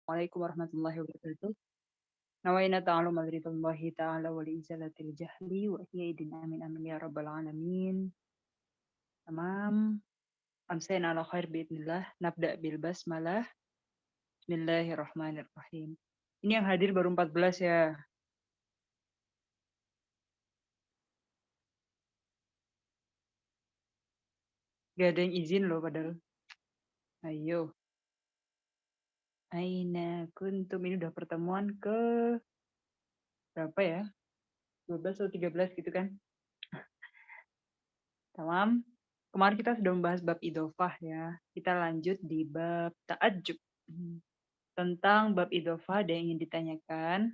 Assalamualaikum warahmatullahi wabarakatuh. Nawaina ta'alum ridwallahi ta'ala wa li'izalatil jahli wa hiyaidin amin amin ya rabbal alamin. Tamam. Amsaina ala khair biidznillah. Nabda bil basmalah. Bismillahirrahmanirrahim. Ini yang hadir baru 14 ya. Gak ada yang izin loh padahal. Ayo. Aina kuntum, ini udah pertemuan ke berapa ya? 12 atau 13 gitu kan? Tamam. Kemarin kita sudah membahas bab idofah ya. Kita lanjut di bab ta'ajjub. Tentang bab idofah ada yang ingin ditanyakan.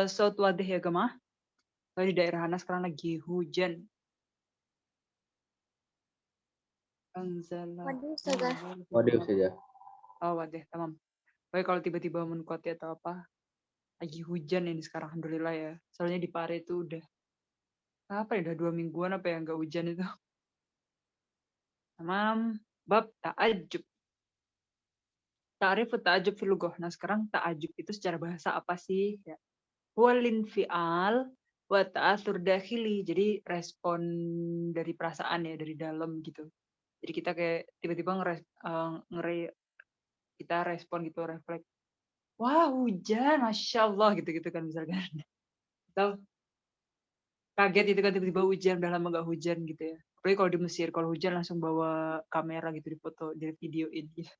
Saut wadih ya gemah. Kalau di daerah Hana sekarang lagi hujan. Waduh, Ustazah. Waduh saja. Oh wadih, tamam. Pokoknya kalau tiba-tiba munkoti atau apa, lagi hujan ini sekarang alhamdulillah ya. Soalnya di Pare itu udah apa ya, udah 2 mingguan apa ya nggak hujan itu. Tamam. Bab ta'ajub. Ta'rif ta'ajub fil lughah. Nah, sekarang ta'ajub itu secara bahasa apa sih? Ya. Walin fi'al wa ta'athur dakhili. Jadi respon dari perasaan ya, dari dalam gitu. Jadi kita kayak tiba-tiba kita respon gitu, refleks. Wah, hujan, Masya Allah, gitu-gitu kan misalkan. Atau kaget gitu kan tiba-tiba hujan, udah lama gak hujan gitu ya. Apalagi kalau di Mesir, kalau hujan langsung bawa kamera gitu, di foto, di videoin gitu.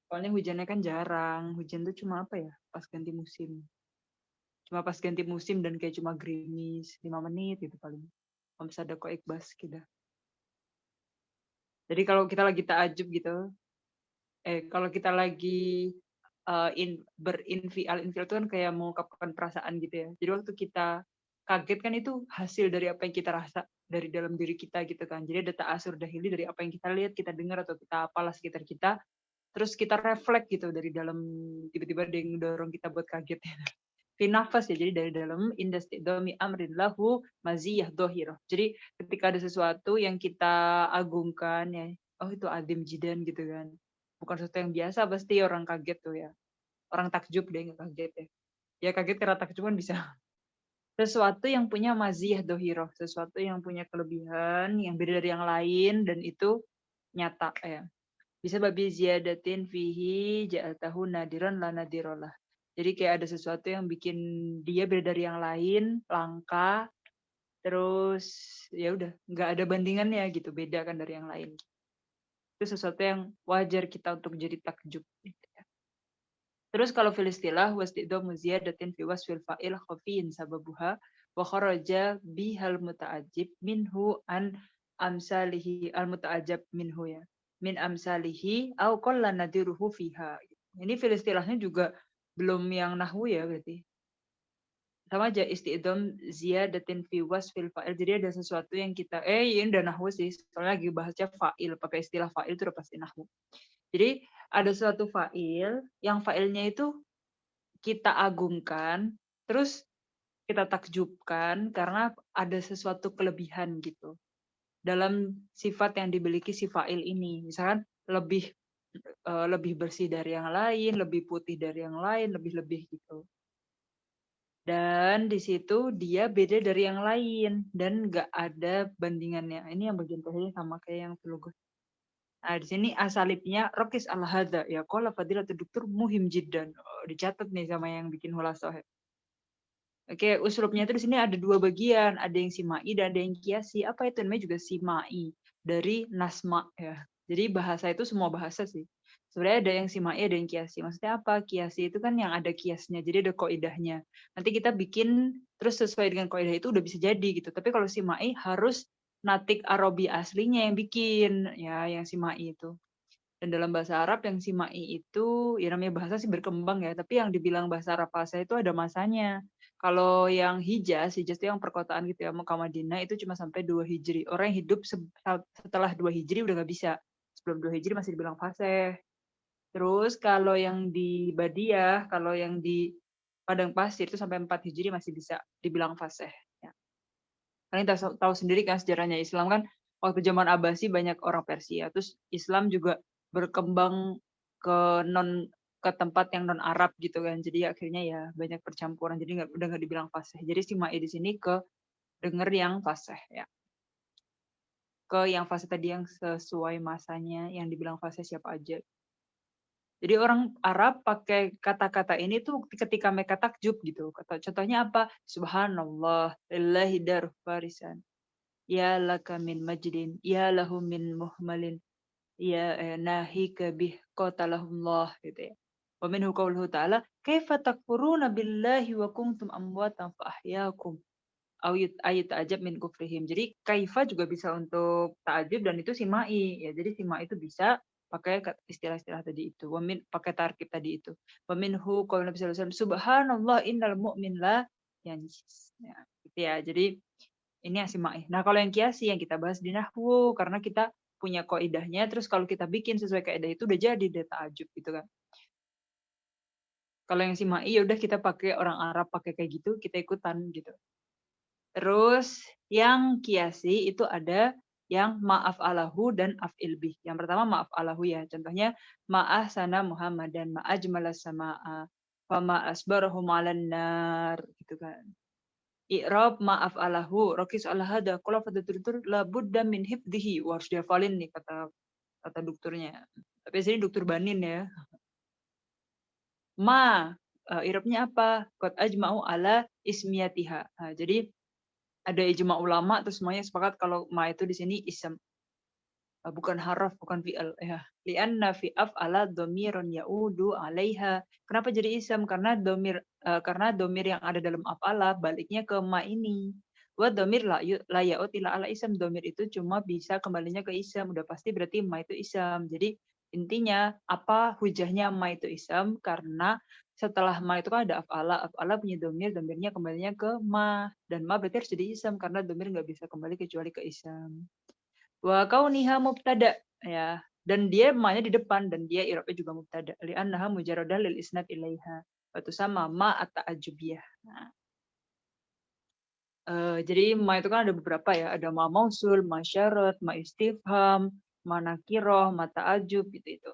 Soalnya hujannya kan jarang. Hujan tuh cuma apa ya? Pas ganti musim. Cuma pas ganti musim dan kayak cuma gerimis 5 menit gitu paling. Kalau bisa ada kok ikbas gitu. Jadi kalau kita lagi ta'ajub gitu, kalau kita lagi infial itu kan kayak mengungkapkan perasaan gitu ya. Jadi waktu kita kaget kan itu hasil dari apa yang kita rasa dari dalam diri kita gitu kan. Jadi ada ta'asur dahili dari apa yang kita lihat, kita dengar atau kita apalah sekitar kita. Terus kita refleks gitu dari dalam, tiba-tiba ada yang dorong kita buat kaget. Finafas ya, jadi dari dalam indastidomi amrin lahu maziyah dohiroh. Jadi ketika ada sesuatu yang kita agungkan ya, oh itu adim jidan gitu kan. Bukan sesuatu yang biasa, pasti orang kaget tuh ya. Orang takjub deh, nggak kaget ya. Ya kaget karena takjub kan bisa. Sesuatu yang punya maziyah dohiroh, sesuatu yang punya kelebihan, yang beda dari yang lain, dan itu nyata ya. Bisa babi ziyadatin fihi ja'atahu nadiran la nadirolah. Jadi kayak ada sesuatu yang bikin dia beda dari yang lain, langka, terus ya udah nggak ada bandingannya gitu, beda kan dari yang lain. Itu sesuatu yang wajar kita untuk jadi takjub. Gitu ya. Terus kalau fil istilah wasdidamu ziyadatin fi wasfil fa'il khafiyin sababuha wa kharaja bihal muta'ajib minhu an amsalihi al muta'ajab minhu ya. Min amsalihi au qalla nadiruhu fiha. Ini fil istilahnya juga belum yang nahwu ya berarti. Sama aja istidom ziyadatin fi wasfil fa'il. Jadi ada sesuatu yang kita ini udah nahwu sih. Soalnya lagi bahasnya fa'il, pakai istilah fa'il itu udah pasti nahwu. Jadi ada suatu fa'il yang fa'ilnya itu kita agungkan, terus kita takjubkan karena ada sesuatu kelebihan gitu dalam sifat yang dimiliki si fa'il ini. Misalkan lebih bersih dari yang lain, lebih putih dari yang lain, lebih-lebih gitu. Dan di situ dia beda dari yang lain dan nggak ada bandingannya. Ini yang bagian terakhir sama kayak yang telugu. Nah, di sini asalibnya rokis al hada ya qala fadilatul dokter muhim jiddan. Oh, dicatat nih sama yang bikin hulasah. Oke, uslubnya itu di sini ada 2 bagian, ada yang simai dan ada yang kiasi. Apa itu namanya juga simai dari nasma ya. Jadi bahasa itu semua bahasa sih. Sebenarnya ada yang simai, ada yang kiasi. Maksudnya apa? Kiasi itu kan yang ada kiasnya, jadi ada kaidahnya. Nanti kita bikin terus sesuai dengan kaidah itu udah bisa jadi gitu. Tapi kalau simai harus natik Arabi aslinya yang bikin ya, yang simai itu. Dan dalam bahasa Arab yang simai itu, ya namanya bahasa sih berkembang ya, tapi yang dibilang bahasa Arab fasa itu ada masanya. Kalau yang Hijaz itu yang perkotaan gitu ya, Mekah Madinah itu cuma sampai 2 Hijri. Orang yang hidup setelah 2 Hijri udah nggak bisa. Sebelum 2 Hijri masih dibilang fasih. Terus kalau yang di Badiah, kalau yang di Padang Pasir itu sampai 4 Hijri masih bisa dibilang fasih. Ya. Kalian tahu sendiri kan sejarahnya Islam kan waktu zaman Abbasi banyak orang Persia, terus Islam juga berkembang ke ke tempat yang non Arab gitu kan. Jadi akhirnya ya banyak percampuran. Jadi udah nggak dibilang fasih. Jadi si Ma'i di sini ke denger yang fasih ya. Ke yang fasih tadi yang sesuai masanya, yang dibilang fasih siapa aja. Jadi orang Arab pakai kata-kata ini tuh ketika mereka takjub gitu. Contohnya apa? Subhanallah, lillahi daruf farisan. Ya laka min majdin, ya lahu min muhmalin, ya nahika bih qatalahullah gitu ya. Wa minhu qawluhu ta'ala, kaifa takfuruna billahi wa kuntum amwatan fa ahyaakum. Ayat ta'ajab min kufrihim. Jadi kaifa juga bisa untuk ta'ajub dan itu simai ya. Jadi simai itu bisa pakai istilah-istilah tadi itu. Pakai tarkib tadi itu. Wa minhu qaul Nabi sallallahu alaihi wasallam subhanallah innal mu'min la yanjis. Ya, gitu ya. Jadi ini asimai. Nah, kalau yang kiasi yang kita bahas di nahwu karena kita punya kaidahnya terus kalau kita bikin sesuai kaidah itu udah jadi data ta'ajub gitu kan. Kalau yang simai ya udah kita pakai orang Arab pakai kayak gitu, kita ikutan gitu. Terus yang kiasi itu ada yang ma'af alahu dan af'il bih. Yang pertama ma'af alahu ya. Contohnya ma'ah sana Muhammadan ma'ajmalas sama'a fama asbarahum 'alan nar gitu kan. I'rab ma'af alahu raqis ala hada qala fadatur la budda min hifdhihi. Harus dihafalin nih kata kata dokternya. Tapi sini dokter Banin ya. I'rabnya apa? Qad ajma'u ala ismiyatiha. Nah, jadi ada ijma ulama terus semuanya sepakat kalau ma itu di sini ism, bukan haraf, bukan fi'il ya. Li'anna fi af'ala dhamirun ya'udu 'alaiha. Kenapa jadi ism? Karena domir yang ada dalam af'ala baliknya ke ma ini. Wa dhamir la ya'ud ila ala ism. Domir itu cuma bisa kembalinya ke ism. Udah pasti berarti ma itu ism. Jadi intinya apa hujahnya ma itu ism? Karena setelah ma itu kan ada af'ala. Af'ala punya domir, domirnya kembalinya ke ma. Dan ma berarti harus jadi ism karena domir nggak bisa kembali kecuali ke ism. Wa kauniha mubtada ya. Dan dia ma-nya di depan dan dia i'rabnya juga mubtada. Li'annaha mujarradah lil isnad ilaiha. Wa sama ma at-ta'ajjubiyah. Nah, jadi ma itu kan ada beberapa ya. Ada ma mausul, ma syarat, ma istifham, ma nakiroh, ma ta'ajjub gitu itu.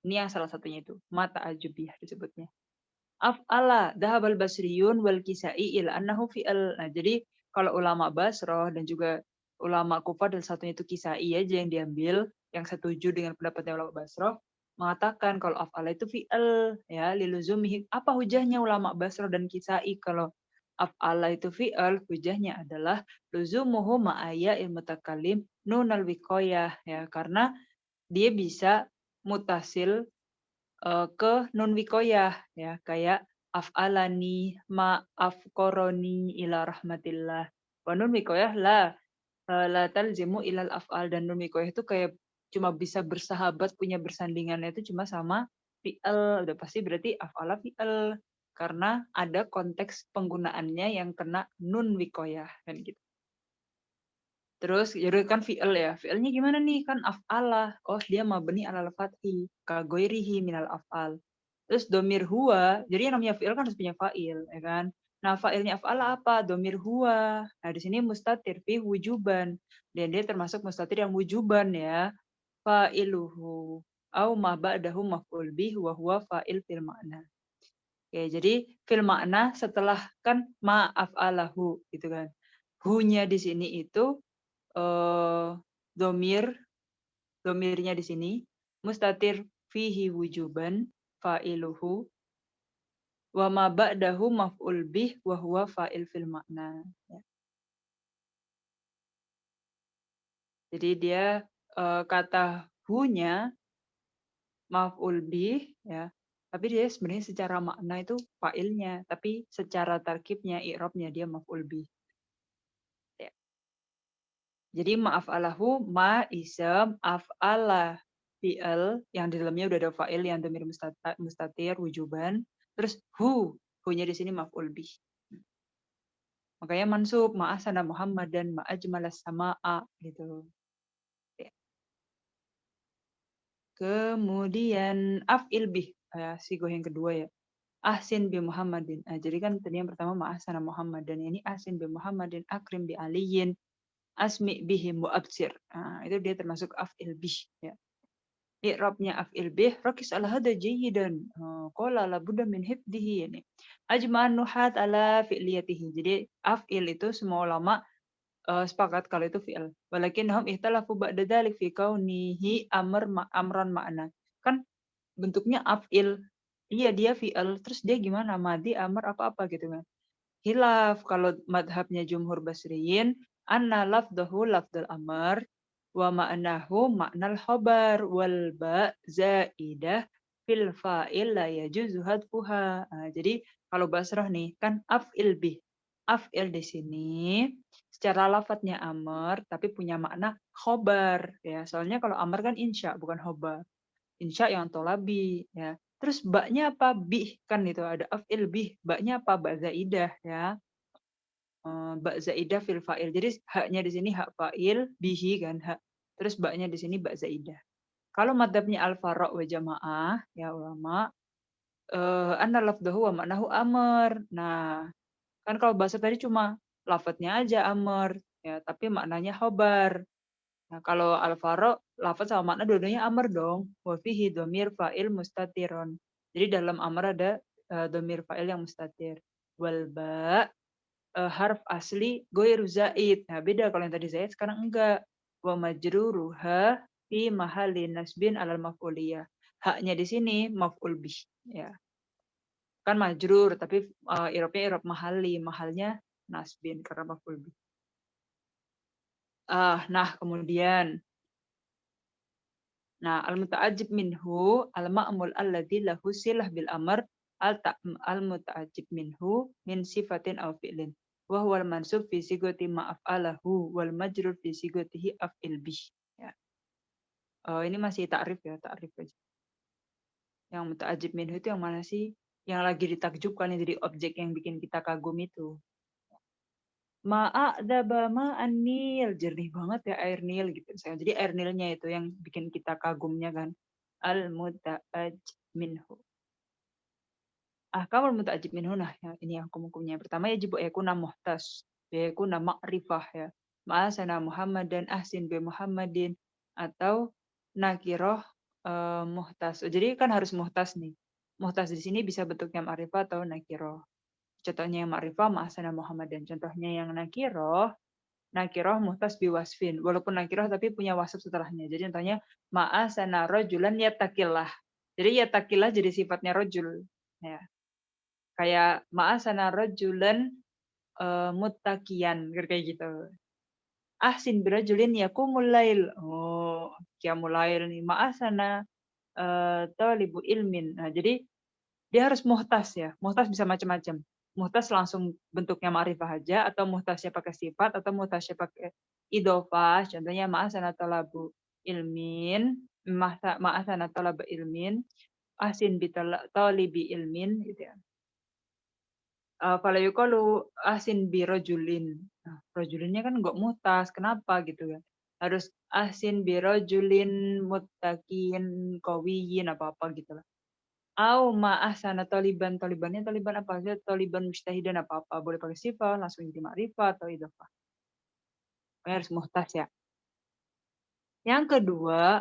Ini yang salah satunya itu. Ma ta'ajjubiyah disebutnya. Af'ala dhahabal basriyun wal kisai ila annahu fi'al. Nah, jadi kalau ulama Basroh dan juga ulama Kufah dan satunya itu kisai aja yang diambil, yang setuju dengan pendapatnya ulama Basroh, mengatakan kalau af'ala itu fi'al ya liluzumihi. Apa hujahnya ulama Basroh dan kisai kalau af'ala itu fi'al? Hujahnya adalah luzumuhu ma'aya ilmutakalim nunal wiqayah ya karena dia bisa mutasil ke nun wikoyah ya kayak af'alani ma afkoroni ila rahmatillah. Wa nun wikoyah la talzimu ilal af'al dan nun wikoyah itu kayak cuma bisa bersahabat punya bersandingannya itu cuma sama fi'al. Udah pasti berarti af'ala fi'al karena ada konteks penggunaannya yang kena nun wikoyah kan gitu. Terus jadi kan fi'il ya. Fi'ilnya gimana nih? Kan af'ala. Oh, dia mabni alal fathi. Kagoirihi minal af'al. Terus domir huwa. Jadi yang namanya fi'il kan harus punya fa'il. Ya kan? Nah, fa'ilnya af'ala apa? Domir huwa. Nah, di sini mustatir fi wujuban. Dan dia termasuk mustatir yang wujuban ya. Fa'iluhu. Au ma ba'dahu maf'ul bih wa huwa fa'il fil ma'na. Oke, jadi fil makna setelah kan ma af'alahu gitu kan. Hu-nya di sini itu eh domir domirnya di sini mustatir fihi wujuban fa'iluhu wa ma ba'dahu maf'ul bih wa huwa fa'il fil makna ya. Jadi dia kata hu-nya maf'ul bih ya. Tapi dia sebenarnya secara makna itu fa'ilnya, tapi secara tarkibnya i'rabnya dia maf'ul bih. Ya. Jadi ma'afalahu ma ism af'ala fi'il yang di dalamnya udah ada fa'il yang dhamir mustatir wujuban. Terus hu-nya di sini maf'ul bih. Makanya mansub ma'asana Muhammad dan ma'ajmalas sama'a gitu. Ya. Kemudian af'il bih sigoh yang kedua ya. ahsin bi Muhammadin. Jadi kan tadi yang pertama ma ahsana Muhammadan, ini ahsin bi Muhammadin, akrim bi aliyin, asmi bihi mu'absir. Itu dia termasuk af'il bih ya. I'rabnya af'il bih rakis ala hada jayyidan. Qala la budda min hifdhihi ini. Ajma'an nuhat ala fi'liyatihi. Jadi af'il itu semua ulama sepakat kalau itu fi'il. Walakinnahum ihtalafu ba'da dzalik fi kaunihi amran ma'na. Kan bentuknya af'il. Iya dia fi'il, terus dia gimana? Madi, amr, apa-apa gitu kan. Hilaf kalau madhabnya jumhur basriyin, anna lafdahu lafdul amr, wa ma'nahu ma'nal khobar, wal ba zaidah fil fa'il la yajuzu hadfuha. Jadi kalau Basrah nih, kan af'il bih. Af'il di sini secara lafadznya amr, tapi punya makna khobar. Ya, soalnya kalau amr kan insya, bukan khobar. Insya yang tolabi ya. Terus baknya apa? Bih kan itu ada af'il bih. Baknya apa? Ba zaidah ya. Ba zaidah fil fa'il. Jadi haknya di sini hak fa'il, bihi kan hak. Terus baknya di sini ba zaidah. Kalau madhabnya al-fara' wa jamaah ya ulama, anna lafdahu wa ma'nahu amr. Nah, kan kalau bahasa tadi cuma lafadznya aja amr ya, tapi maknanya khobar. Nah, kalau al-fara' lafadz sama makna dua-duanya amr dong. Wa fihi dhamir fa'il mustatirun. Jadi dalam amr ada dhamir fa'il yang mustatir. Wal ba harf asli goiru zaid. Nah, beda kalau yang tadi zaid sekarang enggak. Wa majruruha fi mahalli nasbin alal maf'uliyah. Haknya di sini maf'ul bih ya. Kan majrur tapi i'rabnya i'rab mahalli, mahalnya nasbin karena maf'ul bih. Nah, kemudian al-muta'ajjib minhu al-ma'mul alladzi lahu silah bil amr al-muta'ajjib minhu min sifatin aw fi'lin wa huwa al-mansub fi sigati ma'afalahu wal majrur fi sigatihi af'il bih ya. Ini masih ta'rif ya, ta'rif aja. Yang muta'ajjib minhu itu yang mana sih? Yang lagi ditakjubkan yang jadi objek yang bikin kita kagum itu. Ma'a'daba ma'an Nil, jernih banget ya air Nil gitu. Jadi air Nilnya itu yang bikin kita kagumnya kan. Al-muta'ajjib minhu. Ahkamul muta'ajjib minhu, nah ini hukum-hukumnya. Pertama yajibu yakuna muhtas, yakuna ma'rifah ya. Ma'asana Muhammadan ahsin bi Muhammadin, atau nakiroh muhtas. Jadi kan harus muhtas nih. Muhtas di sini bisa bentuknya ma'rifah atau nakiroh. Contohnya yang ma'rifah ma'asana Muhammadan. Contohnya yang nakiroh muhtas biwasfin. Walaupun nakiroh tapi punya wasf setelahnya. Jadi contohnya ma'asana rojulan yatakillah. Jadi yatakillah jadi sifatnya rojul. Ya. Kayak ma'asana rojulan muttaqiyan kayak gitu. Ahsin birajulin yakumul lail. Oh, qiyamul lail nih. Ma'asana talibu ilmin. Nah, jadi dia harus muhtas ya. Muhtas bisa macam-macam. Muhtas langsung bentuknya ma'rifah aja, atau muhtasnya pakai sifat, atau muhtasnya pakai idofah. Contohnya ma'asana talabu ilmin, ma'asana talabu ilmin, ahsin bi talibi ilmin gitu ya. Fala yuqalu ahsin bi rajulin. Nah, rajulinnya kan nggak muhtas, kenapa gitu kan. Harus ahsin bi rajulin muttaqin qawiyyin apa-apa gitu lah. Au ma ahsana taliban, talibannya taliban apa aja, taliban mujtahidan apa-apa. Boleh pakai sifat, langsung jadi ma'rifah atau idhofah. Pokoknya harus muhtas ya. Yang kedua,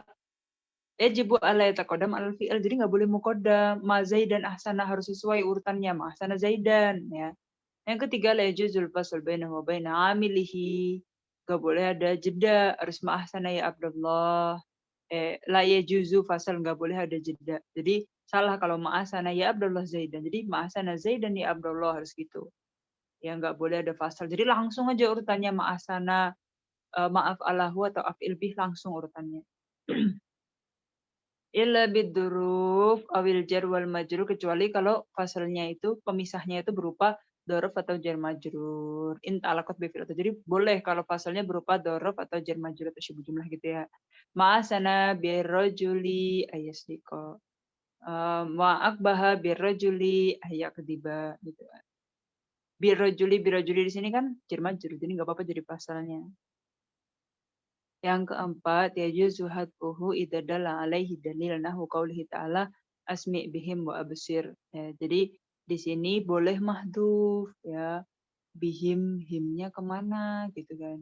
yajibu alla yataqaddam alal fi'il. Jadi nggak boleh muqaddam. Ma Zaidan ahsana harus sesuai urutannya. Ma ahsana Zaidan ya. Yang ketiga, la yajuzul fasl bainahu wa baina amilihi. Gak boleh ada jeda, harus ma'ahsana ya Abdullah. La yajuzu fasal, gak boleh ada jeda. Jadi salah kalau ma'ahsana ya Abdullah Zaidan. Jadi ma'ahsana Zaidan ya Abdullah harus gitu. Ya nggak boleh ada fasal. Jadi langsung aja urutannya ma'ahsana, ma'af alahu atau af'il bih langsung urutannya. Illa biduruf awil jar wal majrur, kecuali kalau fasalnya itu pemisahnya itu berupa dorof atau jar majrur. Alaqat bifil. Jadi boleh kalau fasalnya berupa dorof atau jar majrur atau syibul jumlah gitu ya. Ma'asana birrajuli ayasdiko. Ma'akbaha birrajuli ayak ketiba gitu. Birrajuli di sini kan jar majrur, jadi nggak apa-apa jadi pasalnya. Yang keempat, yajuzu hadfuhu idza dalla alaihi dalil nahu qaulihi ta'ala asmi bihim wa absir. Ya, jadi Di sini boleh mahdhuf ya. Bihim, himnya kemana gitu kan.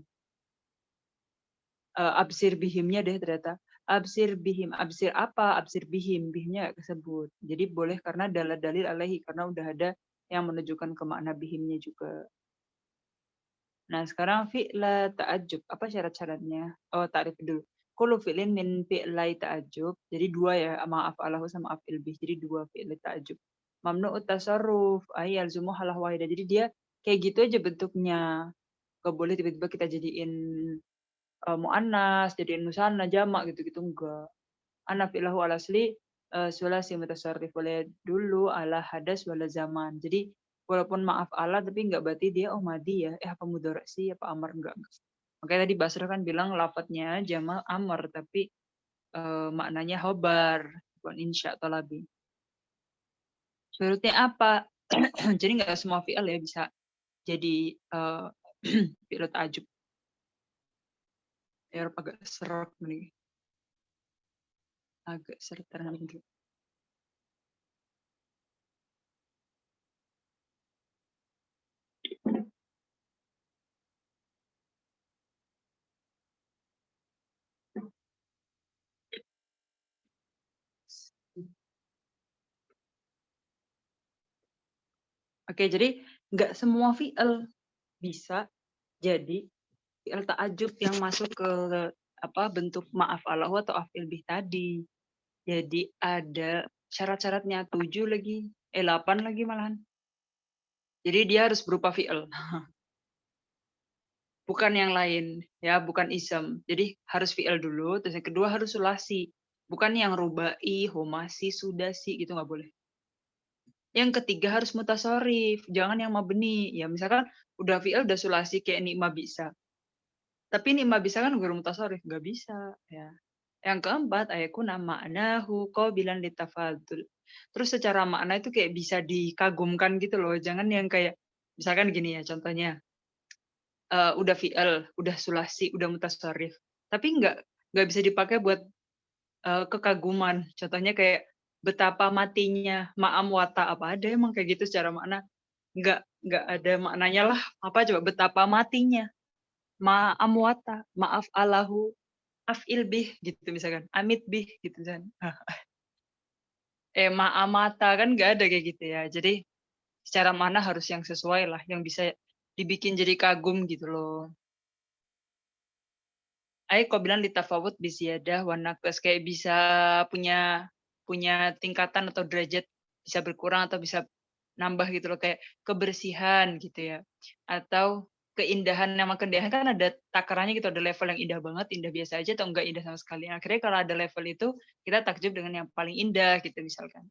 Absir bihimnya deh ternyata. Absir bihim, absir apa? Absir bihim, bihimnya nggak kesebut. Jadi boleh karena dalil alaihi, karena udah ada yang menunjukkan ke makna bihimnya juga. Nah sekarang fi'la ta'ajub, apa syarat-syaratnya? Oh ta'rif dulu. Kullu fi'lin min fi'lai ta'ajub, jadi dua ya, sama af'alahu sama af'il bih, jadi dua fi'li ta'ajub. Mamnu'ut tasarruf, ay yalzumu halah wahidah. Jadi dia kayak gitu aja bentuknya. Gak boleh tiba-tiba kita jadiin mu'annas, jadiin musanna, jamak gitu-gitu enggak. Ana fi'lahu al asli sulasi mutasarrif, boleh dulu ala hadas wala zaman. Jadi walaupun maaf Allah tapi enggak berarti dia oh madi ya, apa mudhari sih, apa amar enggak. Makanya tadi Basra kan bilang lafadznya jamak amar tapi maknanya khobar, bukan insya talabi. Surutnya apa? Jadi enggak semua fi'il ya bisa jadi fi'il ta'ajub. Ya agak seret nih. Agak seret terhadap. Oke, jadi nggak semua fi'il bisa jadi fi'il ta'ajub yang masuk ke apa bentuk ma'af alahu atau af'il bih tadi. Jadi ada syarat-syaratnya 7 lagi, 8 lagi malahan. Jadi dia harus berupa fi'il. Bukan yang lain, ya, bukan isem. Jadi harus fi'il dulu, terus yang kedua harus sulasi. Bukan yang rubai, homasi, sudasi, gitu nggak boleh. Yang ketiga harus mutasorif, jangan yang mabni. Ya misalkan udah fi'il, udah sulasi kayak nikma bisa. Tapi nikma bisa kan guru mutasorif, nggak bisa. Ya. Yang keempat, ayakuna ma'nahu qabilan litafadul. Terus secara makna itu kayak bisa dikagumkan gitu loh. Jangan yang kayak, misalkan gini ya contohnya. Udah fi'il, udah sulasi, udah mutasorif. Tapi nggak bisa dipakai buat kekaguman. Contohnya kayak betapa matinya ma'am wata, apa ada emang kayak gitu secara makna? Nggak ada maknanya lah. Apa coba betapa matinya ma'am wata, maaf alahu, af'il bih gitu misalkan, amit bih gitu kan. Ma'amata kan nggak ada kayak gitu ya. Jadi secara makna harus yang sesuai lah, yang bisa dibikin jadi kagum gitu loh. Kau bilang litafawut biziyadah wa naqs, kayak bisa punya punya tingkatan atau derajat, bisa berkurang atau bisa nambah gitu loh, kayak kebersihan gitu ya. Atau keindahan, nama keindahan kan ada takarannya gitu, ada level yang indah banget, indah biasa aja atau enggak indah sama sekali. Akhirnya kalau ada level itu, kita takjub dengan yang paling indah gitu misalkan.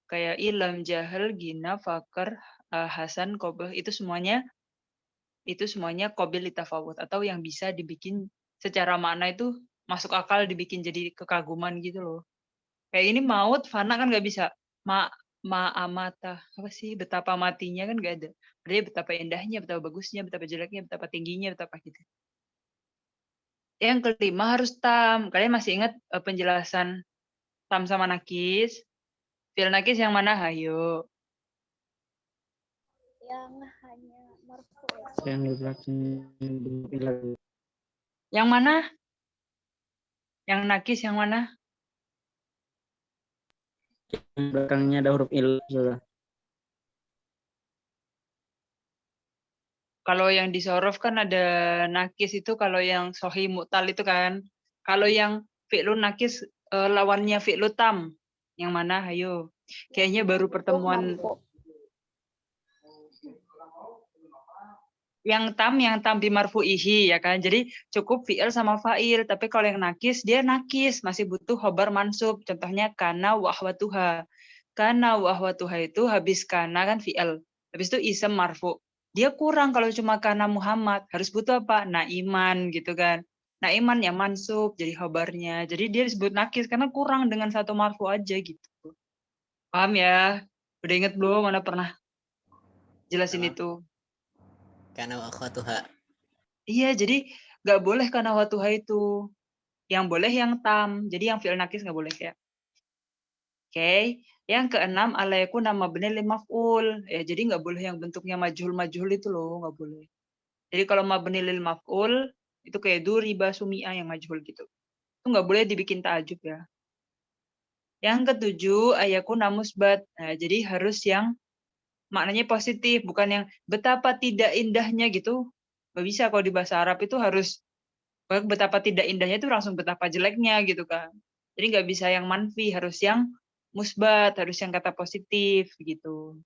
Kayak ilm, jahil, gina, fakir, hasan, qobah, itu semuanya qabil litafawut atau yang bisa dibikin secara makna itu masuk akal dibikin jadi kekaguman gitu loh. Kayak ini maut, fana kan nggak bisa. Ma'amata, apa sih, betapa matinya kan nggak ada. Berarti betapa indahnya, betapa bagusnya, betapa jeleknya, betapa tingginya, betapa gitu. Yang kelima harus tam. Kalian masih ingat penjelasan tam sama nakis? Fi'il nakis yang mana? Hayo. Yang hanya marfu. Yang di belakang. Yang mana? Yang nakis yang mana? Yang belakangnya ada huruf il sudah. Kalau yang di sorof kan ada nakis itu, kalau yang sohi mu'tal itu kan. Kalau yang fi'lu nakis lawannya fi'lu tam. Yang mana? Hayo. Kayaknya baru pertemuan. Yang tam bi marfu'ihi ya kan. Jadi cukup fi'il sama fa'il. Tapi kalau yang nakis, dia nakis. Masih butuh khobar mansub. Contohnya kana wahwatuha. Kana wahwatuha itu habis kana kan fi'il. Habis itu isem marfu. Dia kurang kalau cuma kana Muhammad. Harus butuh apa? Naiman gitu kan. Naiman yang mansub jadi khobarnya. Jadi dia disebut nakis karena kurang dengan satu marfu aja gitu. Paham ya? Udah inget belum? Mana pernah jelasin itu? Karena akhwatuha. Iya, jadi nggak boleh karena watuha itu. Yang boleh yang tam. Jadi yang fi'il nakis nggak boleh ya. Oke. Yang keenam alla yakuna mabni lil maf'ul. Ya, jadi nggak boleh yang bentuknya majhul itu loh, nggak boleh. Jadi kalau mabni lil maf'ul itu kayak duriba sumi'a yang majhul gitu. Itu nggak boleh dibikin ta'ajub ya. Yang ketujuh ayakuna musbat. Nah, jadi harus yang maknanya positif, bukan yang betapa tidak indahnya gitu. Nggak bisa kalau di bahasa Arab itu harus betapa tidak indahnya itu langsung betapa jeleknya gitu kan. Jadi nggak bisa yang manfi, harus yang musbat, harus yang kata positif gitu.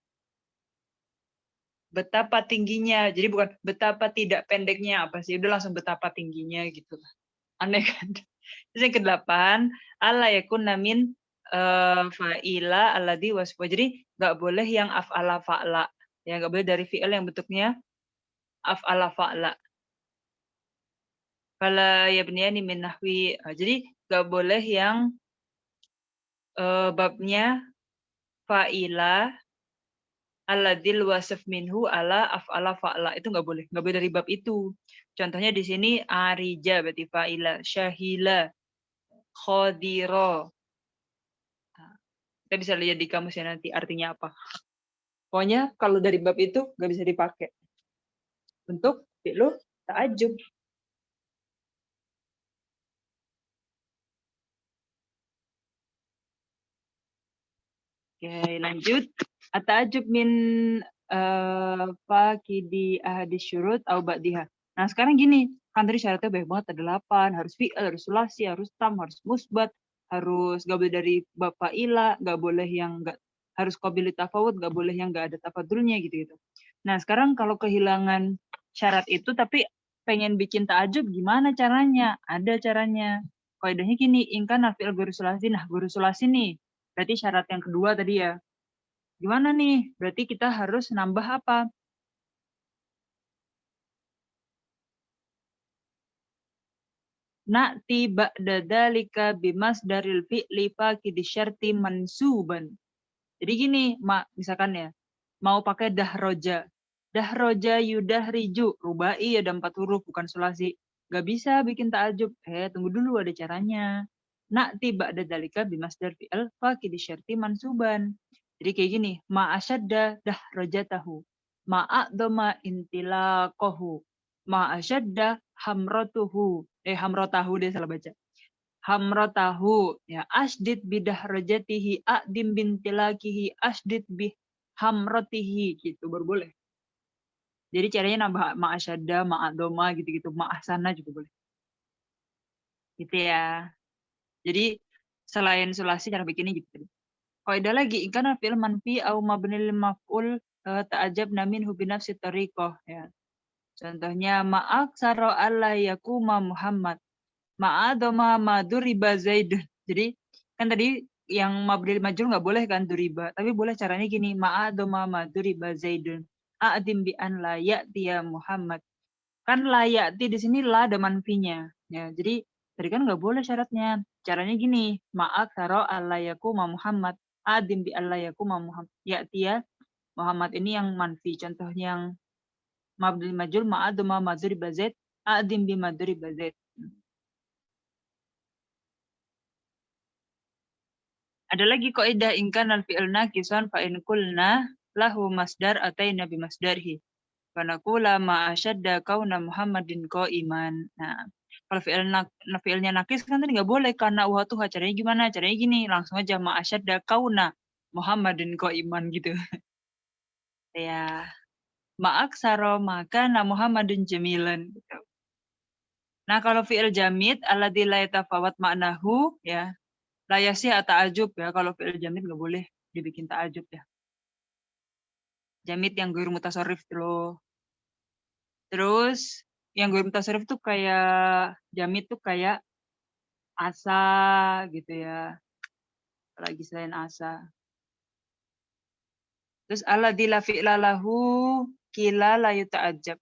Betapa tingginya, jadi bukan betapa tidak pendeknya apa sih, udah langsung betapa tingginya gitu. Aneh kan. Terus yang kedelapan, alla yakunna min fa'ila alladhi wasfa. Jadi nggak boleh yang af'ala fa'la. Ya nggak boleh dari fi'il yang bentuknya af'ala fa'la. Fala yabniyani min nahwi. Jadi nggak boleh yang babnya fa'ila alladil wasaf minhu ala af'ala fa'la. Itu nggak boleh dari bab itu. Contohnya di sini arija berarti fa'ila, syahila, khodiro. Nah, kita bisa lihat di kamusnya nanti artinya apa. Pokoknya kalau dari bab itu nggak bisa dipakai untuk fi'lu ta'ajub. Oke, lanjut. At-ta'ajub min fakidi ahadis syurut au ba'diha. Nah, sekarang gini, kan tadi syaratnya banyak banget, ada 8, harus fi'il, harus sulasi, harus tam, harus musbat, harus nggak boleh dari bab fa'ila, nggak boleh yang nggak harus qabilit tafawud, nggak boleh yang nggak ada tafadulnya gitu-gitu. Nah, sekarang kalau kehilangan syarat itu tapi pengen bikin ta'ajub gimana caranya? Ada caranya. Kaidahnya gini, ingkan fi'il guru sulasi. Nah, guru sulasi nih. Berarti syarat yang kedua tadi ya. Gimana nih? Berarti kita harus nambah apa? Na'ti ba'da dzalika bimasdaril fi'li faqidi syarti mansuban. Jadi gini, misalkan ya, mau pakai dahroja. Dahroja yudahriju, rubai ada 4 huruf bukan sulasi. Gak bisa bikin ta'ajub. Tunggu dulu ada caranya. Na'ti ba'da dzalika bimasdar fi'il faqidi syarti mansuban. Jadi kayak gini, ma'asyadda dahrojatahu. Ma'adoma intilaqahu. Ma'asyadda hamrotuhu. Hamrotahu deh salah baca. Hamrotahu. Ya, asdid bidah rojatihi a'dim bintilakihi asdid bih hamrotihi. Gitu, baru boleh. Jadi caranya nambah ma'asyadda, ma'adoma gitu-gitu. Ma'ahsana juga boleh. Gitu ya. Jadi selain sulasi cara bikinnya gitu. Kaidah lagi, ingkana fi'il manfi au mabnil maf'ul ta'ajab namin hu binafsi tariqah ya. Contohnya ma'aksara alla yakuma Muhammad. Ma'adoma maduriba Zaidun. Jadi kan tadi yang mabnil majrur nggak boleh kan duriba, tapi boleh caranya gini, ma'adoma maduriba Zaidun. A'dim bi an la ya'tiya Muhammad. Kan la ya'ti di sini la ada manfinya. Ya, jadi tadi kan nggak boleh syaratnya. Caranya gini, ma'aksara alla yakuma Muhammad. Adim bi alla yakuma Muhammad. Ya'tiya Muhammad ini yang manfi. Contoh yang mabnil majrur ma'adoma maduriba Zaid. Adim bi maduriba Zaid. Ada lagi kaidah ingkan al-fi'il naqisan fa in qulna lahu masdar ataina bi masdarhi. Fa naqula ma asyadda kauna Muhammadin qa'iman. Nah, kalau fi'ilnya naqis kan tadi nggak boleh karena tuh caranya gimana? Caranya gini, langsung aja ma asyadda kauna Muhammadin qa'iman gitu. Ya. Ma'aksaro maka na Muhammadin jamilan gitu. Nah, kalau fi'il jamid alladzi la yatafawat ma'nahu ya. Layasih ta'ajub ya, kalau fi'il jamid nggak boleh dibikin ta'ajub ya. Jamid yang ghairu mutasarrif itu loh. Terus yang ghairu mutasarrif tuh kayak jamid tuh kayak asa gitu ya. Apalagi selain asa. Terus alladzi la fi'la lahu kila la yuta'ajab.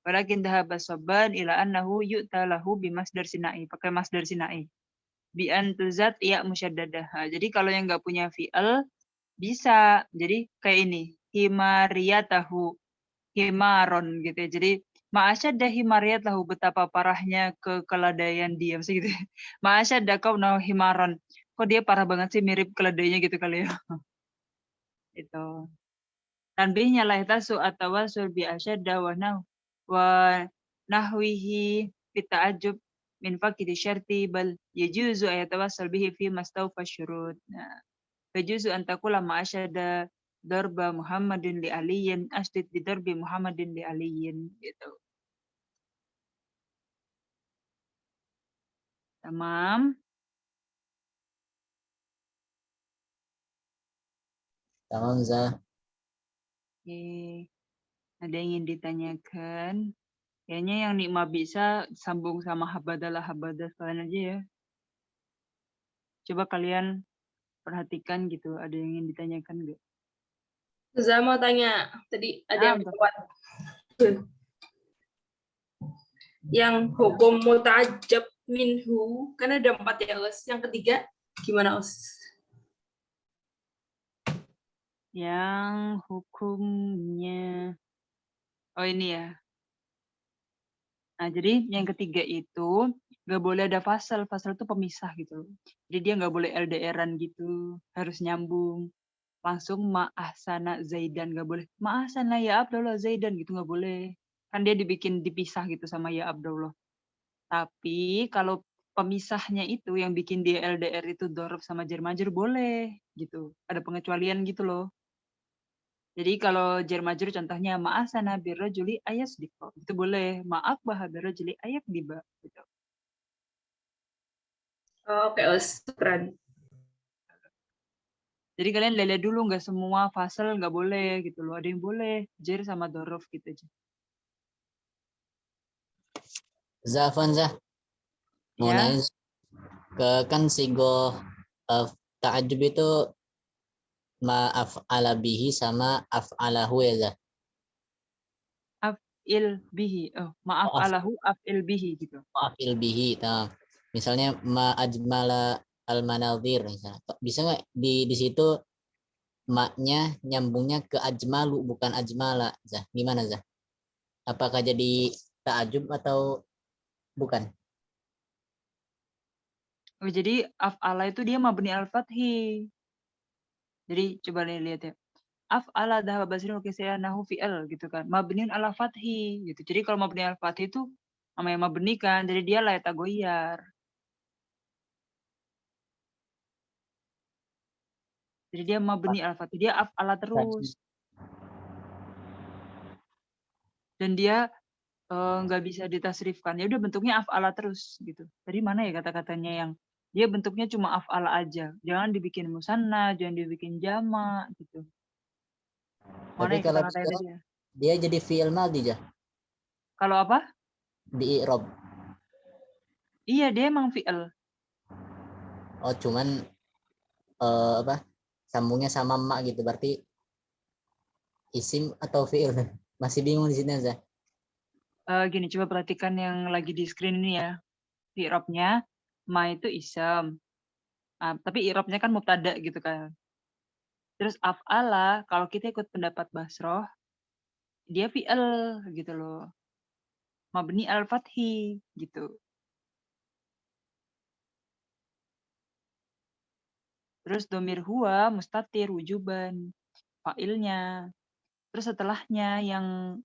Walakin dhahaba sabban ila annahu yu'ta lahu bimasdar sinai. Pakai masdar sinai. Bi antuzat ya musyaddadah. Jadi kalau yang nggak punya fi'il bisa. Jadi kayak ini. Himariyatahu. Himaron gitu ya. Jadi ma'asyadda himariyatahu. Betapa parahnya kekeladaian dia. Maksudnya gitu. Ma'asyadda kaunahu himaron. kok dia parah banget sih mirip keledainya gitu kali ya. Itu. Tanbihnya la yahtasu at-tawassul bi asyadda wa nahwihi fit ta'ajjub min faqidi syarti bal yajuzu an yatawassal bihi fi mastawfa syurut. Nah, yajuzu an taqula ma asyadda darba Muhammadin li aliyin asdid bi darbi Muhammadin li aliyin gitu. Tamam. Tamam, Zah. Oke. Ada yang ingin ditanyakan? Kayaknya yang nikmat bisa sambung sama habadalah habadah sekalian aja ya. Coba kalian perhatikan gitu, ada yang ingin ditanyakan nggak? Zah mau tanya, tadi ada yang Betul. lewat. Yang hukum mutajab minhu, kan ada 4 ya, Us. Yang ketiga, gimana, Us? Yang hukumnya, oh ini ya. Nah, jadi yang ketiga itu nggak boleh ada fasal. Fasal itu pemisah gitu. Jadi dia nggak boleh LDR-an gitu, harus nyambung. Langsung ma'ahsana Zaidan, nggak boleh. Ma'ahsana ya Abdullah Zaidan gitu, nggak boleh. Kan dia dibikin dipisah gitu sama ya Abdullah. Tapi kalau pemisahnya itu yang bikin dia LDR itu dorob sama jar majrur boleh gitu. Ada pengecualian gitu loh. Jadi kalau jar majrur contohnya ma'asana birrajuli ayasdiqa. Itu boleh. Maaf baha birrajuli ayakdiba gitu. Oke, Us. Keren. Jadi kalian lihat dulu, nggak semua fasal nggak boleh gitu loh. Ada yang boleh jar sama dorob gitu aja. Zah, Afwan, Zah. Mau Ya. nanya, kan sigo ta'ajub itu ma'af'ala bihi sama af'alahu ya, Zah? Af'il bihi. Oh, maaf Oh, alahu af'il bihi gitu. af'il bihi. Nah, misalnya ma'ajmala al-manadhir misalnya. Bisa nggak di situ maknya nyambungnya ke ajmalu bukan ajmala, Zah? Gimana, Zah? Apakah jadi ta'ajub atau bukan? Oh, jadi af'ala itu dia mabni al-fathi. Jadi coba lihat ya. Af'ala dhahaba basirun kisayanahu fi'al gitu kan. Mabniun ala fathi gitu. Jadi kalau mabni al fathi itu namanya mabni kan. Jadi dia la yatagoyyar. Jadi dia mabni al fathi. Dia af'ala terus. Dan dia nggak bisa ditasrifkan. Ya udah bentuknya af'ala terus gitu. Tadi mana ya kata-katanya yang dia bentuknya cuma af'ala aja. Jangan dibikin musanna, jangan dibikin jama gitu. Mana Tapi ya kalau kata-katanya tadi ya? dia jadi fi'il madhi, Zah, Kalau apa? di i'rab. Iya, dia emang fi'il. Oh, cuman apa? Sambungnya sama mak gitu, berarti isim atau fi'il? Masih bingung di sini, Zah. Gini, coba perhatikan yang lagi di screen ini ya. I'rabnya ma itu isam. Tapi i'rabnya kan mubtada gitu kan. Terus af'ala kalau kita ikut pendapat Basroh, dia fi'il gitu loh. Mabni al-fathi gitu. Terus domir huwa mustatir wujuban fa'ilnya. Terus setelahnya yang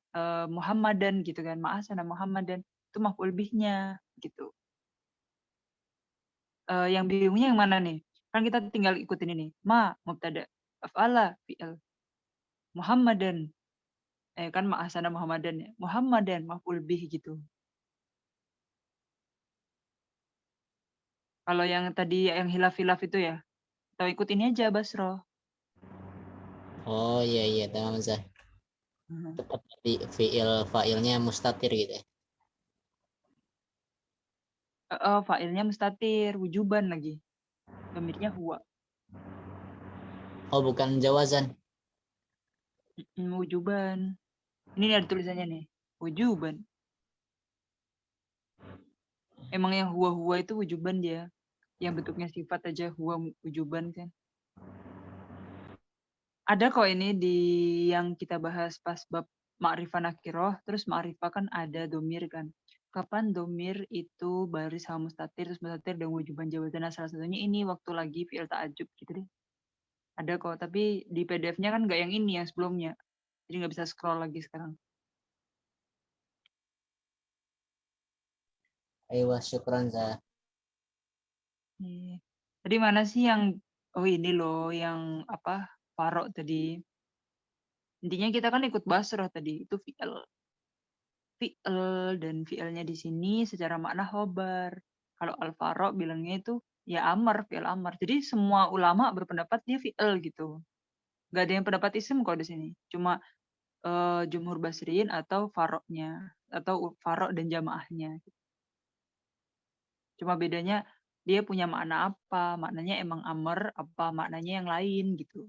Muhammadan gitu kan. Ma'asana Muhammadan itu maf'ul bihnya gitu. Yang bingungnya yang mana nih? Kan kita tinggal ikutin ini. Ma mubtada, af'ala fi'il. Muhammadan kan ma'asana Muhammadan ya. Muhammadan maf'ul bih gitu. Kalau yang tadi yang hilaf-hilaf itu ya, kita ikut ini aja Basro. Oh iya iya, tamam, Zah. Tepat di fa'ilnya mustatir gitu ya. Fa'ilnya mustatir, wujuban lagi. Domirnya huwa. Oh, bukan jawazan. Wujuban. Ini ada tulisannya nih. Wujuban. Emang yang huwa-huwa itu wujuban dia. Yang bentuknya sifat aja huwa wujuban kan. Ada kok ini di yang kita bahas pas bab ma'rifah nakiroh, terus ma'rifah kan ada domir kan. kapan domir itu baris sama mustatir, terus mustatir dan wujuban jabatan. Nah, salah satunya ini waktu lagi fi'il ta'ajub gitu deh. Ada kok, tapi di PDF-nya kan nggak yang ini, yang sebelumnya. Jadi nggak bisa scroll lagi sekarang. Ayo, syukran za. Iya. Tadi mana sih yang, oh ini loh, yang apa, farok tadi. Intinya kita kan ikut basroh tadi, itu fi'il. Fi'il, dan fi'ilnya di sini secara makna khobar. Kalau al-farok bilangnya itu ya amar, fi'il amar. Jadi semua ulama berpendapat dia fi'il gitu. Nggak ada yang pendapat isim kok di sini. Cuma jumhur basriin atau faroknya, atau farok dan jamaahnya. Cuma bedanya dia punya makna apa, maknanya emang amr, apa maknanya yang lain gitu.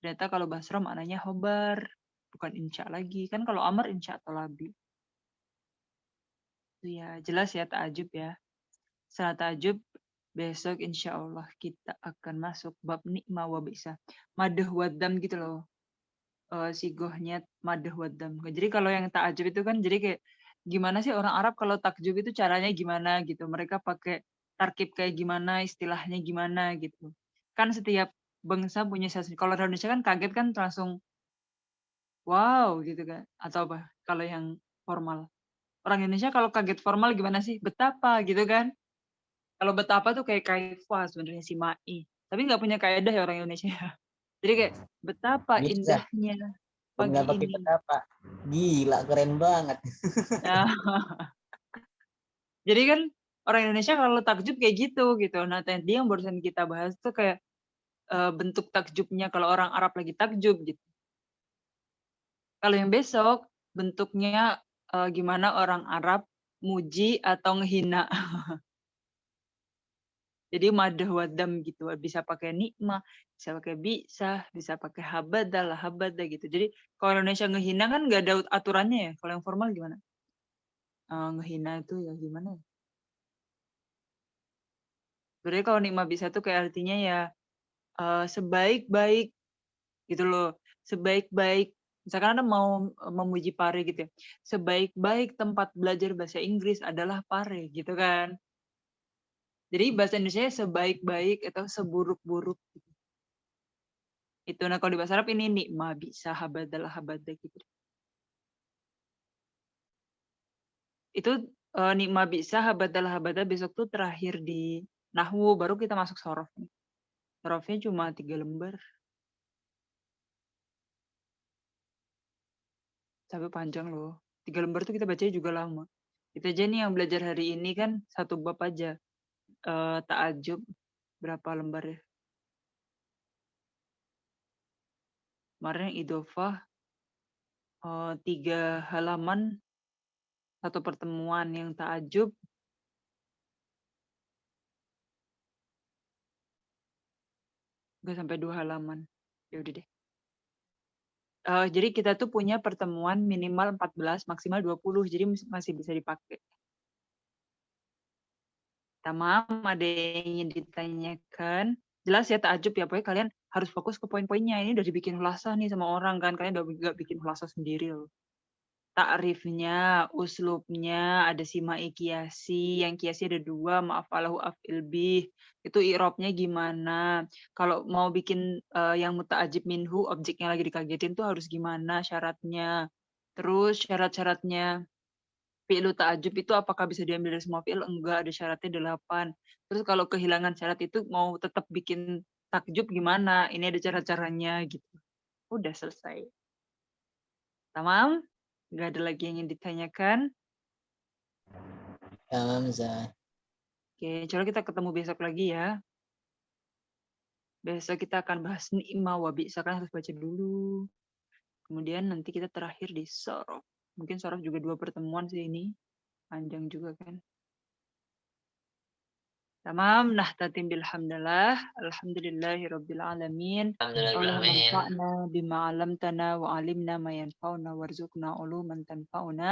Ternyata kalau basroh maknanya khobar, bukan insya lagi. Kan kalau amr insya atau labi. Itu ya, jelas ya ta'ajub ya. Setelah ta'ajub, besok insya Allah kita akan masuk bab ni'ma wa bisa. Madah wadam gitu loh. Sigohnya madah wadam. Jadi kalau yang ta'ajub itu kan jadi kayak gimana sih orang Arab kalau takjub itu caranya gimana gitu. Mereka pakai tarkib kayak gimana, istilahnya gimana gitu. Kan setiap bangsa punya sesuatu. Kalau orang Indonesia kan kaget kan langsung wow gitu kan. Atau apa kalau yang formal. Orang Indonesia kalau kaget formal gimana sih? Betapa gitu kan. Kalau betapa tuh kayak kaifa sebenarnya si Mai. Tapi nggak punya kaidah ya orang Indonesia. Jadi kayak betapa Bisa. indahnya Pun pagi nggak pakai ini. petapa. Gila, keren banget. Nah, jadi kan orang Indonesia kalau takjub kayak gitu. Nah, tadi yang barusan kita bahas tuh kayak bentuk takjubnya kalau orang Arab lagi takjub gitu. Kalau yang besok bentuknya gimana orang Arab muji atau ngehina. Jadi madah wadam gitu. Bisa pakai nikmah, bisa pakai bisa pakai habada lah, habada gitu. Jadi kalau Indonesia ngehina kan nggak ada aturannya ya. Kalau yang formal gimana? Ngehina itu ya gimana ya? Sebenarnya kalau nikmah bisa tuh kayak artinya ya sebaik-baik gitu loh. Sebaik-baik, misalkan Anda mau memuji Pare gitu ya. Sebaik-baik tempat belajar bahasa Inggris adalah Pare gitu kan. Jadi bahasa Indonesia sebaik-baik atau seburuk-buruk gitu. Itu nah kalau di bahasa Arab ini nikmah bisa habadalah habada gitu. Itu nikmah bisa habadalah habada besok tuh terakhir di nahwu baru kita masuk sorof nih. Sorofnya cuma 3 lembar. Sampai panjang loh. 3 lembar tuh kita bacanya juga lama. Kita aja nih yang belajar hari ini kan 1 bab aja. Ta'ajub berapa lembar ya? Kemarin idofah 3 halaman 1 pertemuan, yang ta'ajub nggak sampai 2 halaman. Ya udah deh. Jadi kita tuh punya pertemuan minimal 14, maksimal 20, jadi masih bisa dipakai. Tamam, ada yang ingin ditanyakan? Jelas ya ta'ajub ya, pokoknya kalian harus fokus ke poin-poinnya. Ini udah dibikin hulasah nih sama orang kan, kalian udah nggak bikin hulasah sendiri loh. Ta'rifnya, uslubnya, ada sima'i kiasi, yang kiasi ada 2, ma'afalahu af'il bih, itu i'rabnya gimana. Kalau mau bikin yang muta'ajib minhu, objeknya lagi dikagetin tuh harus gimana syaratnya. Terus syarat-syaratnya fi'lu ta'ajub itu apakah bisa diambil dari semua fi'il? Enggak, ada syaratnya 8. Terus kalau kehilangan syarat itu mau tetap bikin takjub gimana? Ini ada cara-caranya gitu. Udah selesai. Tamam? Nggak ada lagi yang ingin ditanyakan? Tamam, za. Oke, coba kita ketemu besok lagi ya. Besok kita akan bahas ni'mah wa bi'sa, kan harus baca dulu. Kemudian nanti kita terakhir di sorof. Mungkin sorof juga 2 pertemuan sih ini. Panjang juga kan. Tamam, nahtatim bilhamdalillah. Alhamdulillahi rabbil alamin. Allahumma anfa'na bima 'allamtana wa 'allimna ma yanfa'una warzuqna uluman tanfa'una.